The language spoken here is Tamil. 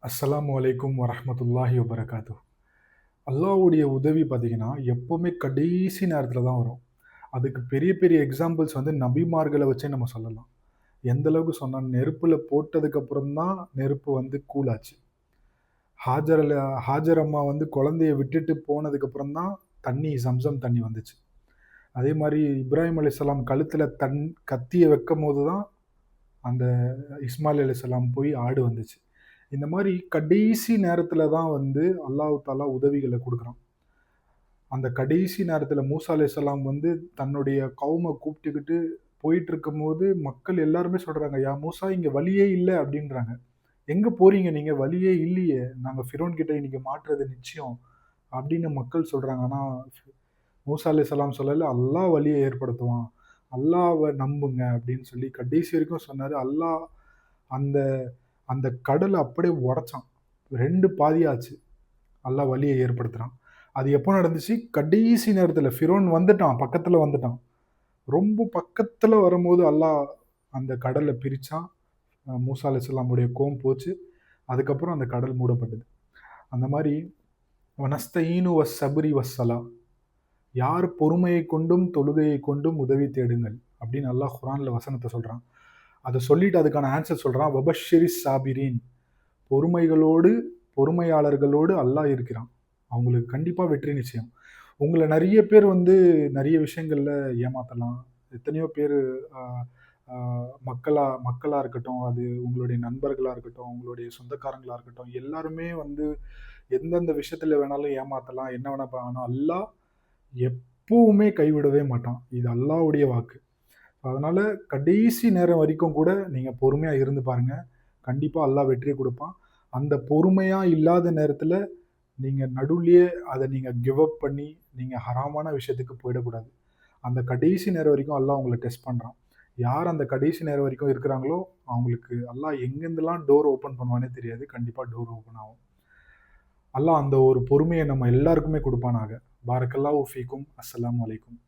அஸ்ஸலாமு அலைக்கும் வரஹ்மத்துல்லாஹி வபரகாத்துஹ். அல்லாஹ்வுடைய உதவி பார்த்தீங்கன்னா, எப்பவுமே கடைசி நேரத்தில தான் வரும். அதுக்கு பெரிய பெரிய எக்ஸாம்பிள்ஸ் வந்து நபிமார்கள வச்சே நம்ம சொல்லலாம். எந்த அளவுக்கு சொன்னா, நெருப்புல போட்டதுக்கு அப்புறம் தான் நெருப்பு வந்து கூல் ஆச்சு. ஹாஜர் ஹாஜர் அம்மா வந்து குழந்தைய விட்டுட்டு போனதுக்கு அப்புறம் தான் ஜம்ஸம் தண்ணி வந்துச்சு. அதே மாரி இப்ராஹிம் அலைஹிஸ்ஸலாம் கழுத்தில கத்திய வைக்கும்போது தான் அந்த இஸ்மாயில் அலைஹிஸ்ஸலாம் போய் ஆடு வந்துச்சு. இந்த மாரி கடைசி நேரத்தில தான் வந்து அல்லாஹ் தஆலா உதவிகள குடுக்குறான். அந்த கடைசி நேரத்தில மூசா அலைஹிஸ்ஸலாம் வந்து தன்னுடைய கவும கூப்பிட்டுக்கிட்டு போயிட்டுருக்கும்போது, மக்கள் எல்லாருமே சொல்றாங்க, "யா மூசா இங்க வழியே இல்ல" அப்படின்றாங்க. "எங்க போறீங்க நீங்க? வழியே இல்லையே! நாங்க ஃபிரௌன் கிட்ட இன்னைக்கு மாட்டுறது நிச்சயம்" அப்படின்னு மக்கள் சொல்றாங்க. ஆனா மூசா அலைஹிஸ்ஸலாம் சொல்லல, "அல்லாஹ் வழிய ஏற்படுத்துவான். அல்லாஹ்வ நம்புங்க" அப்படின்னு சொல்லி கடைசி வரைக்கும் சொன்னாரு. அல்லாஹ் அந்த அந்த கடல அப்படியே உடைச்சான். 2 பாதியா ஆச்சு. அல்லாஹ் வழிய ஏற்படுத்துறான். அது எப்போ நடந்துச்சு? கடைசி நேரத்தில ஃபிரௌன் வந்துட்டான். பக்கத்துல வந்துட்டான். ரொம்ப பக்கத்துல வரும்போது அல்லாஹ் அந்த கடல பிரிச்சான். மூசா அலைஹிஸ்ஸலாமுடைய கோவம் போச்சு. அதுக்கப்புறம் அந்த கடல் மூடப்பட்டது. அந்த மாரி "வனஸ்தஈனு வஸ்ஸப்ரி வஸ்ஸலா" யார் பொறுமையைக் கொண்டும், தொழுகையைக் கொண்டும் உதவி தேடுங்கள். அப்படின்னு அல்லாஹ் குர்ஆன்ல வசனத்த சொல்றான். அத சொல்லிட்டு அதுக்கான ஆன்ஸர் சொல்றான். "வபஷ்ஷிரிஸ் சாபிரீன்" பொறுமைகளோடு, பொறுமையாளர்களோடு அல்லாஹ் இருக்கிறான். அவங்களுக்கு கண்டிப்பா வெற்றி நிச்சயம். உங்கள நெறைய பேர் வந்து நெறைய விஷயங்கள்ல ஏமாத்தலாம். எத்தனையோ பேரு அ அ மக்களா மக்களா இருக்கட்டும், அது உங்களுடைய நண்பர்களா இருக்கட்டும், உங்களுடைய சொந்தக்காரங்களா இருக்கட்டும், எல்லாருமே வந்து எந்தெந்த விஷயத்துல வேணாலும் ஏமாத்தலாம். என்ன வேணா ஆனா அல்லாஹ் எப்பவுமே கைவிடவே மாட்டான். இது அல்லாஹ்வுடைய வாக்கு. அதனால கடைசி நேரம் வரைக்கும் கூட நீங்க பொறுமையா இருந்து பாருங்க. கண்டிப்பா அல்லாஹ் வெற்றிய குடுப்பான். அந்த பொறுமையா இல்லாத நேரத்துல நீங்க நடுவுலயே அத நீங்க கிவ் அப் பண்ணி, நீங்க ஹராமான விஷயத்துக்கு போயிடக்கூடாது. அந்த கடைசி நேரம் வரைக்கும் அல்லாஹ் உங்கள டெஸ்ட் பண்றான். யார் அந்த கடைசி நேரம் வரைக்கும் இருக்கிறாங்களோ, அவங்களுக்கு அல்லாஹ் எங்கேருந்துலாம் டோர் ஓப்பன் பண்ணுவான்னே தெரியாது. கண்டிப்பா டோர் ஓப்பன் ஆகும். அல்லாஹ் அந்த ஒரு பொறுமைய நம்ம எல்லாருக்குமே குடுப்பானாக. பாரக்கல்லாஹு ஃபீக்கும். அஸ்ஸலாமு அலைக்கும்.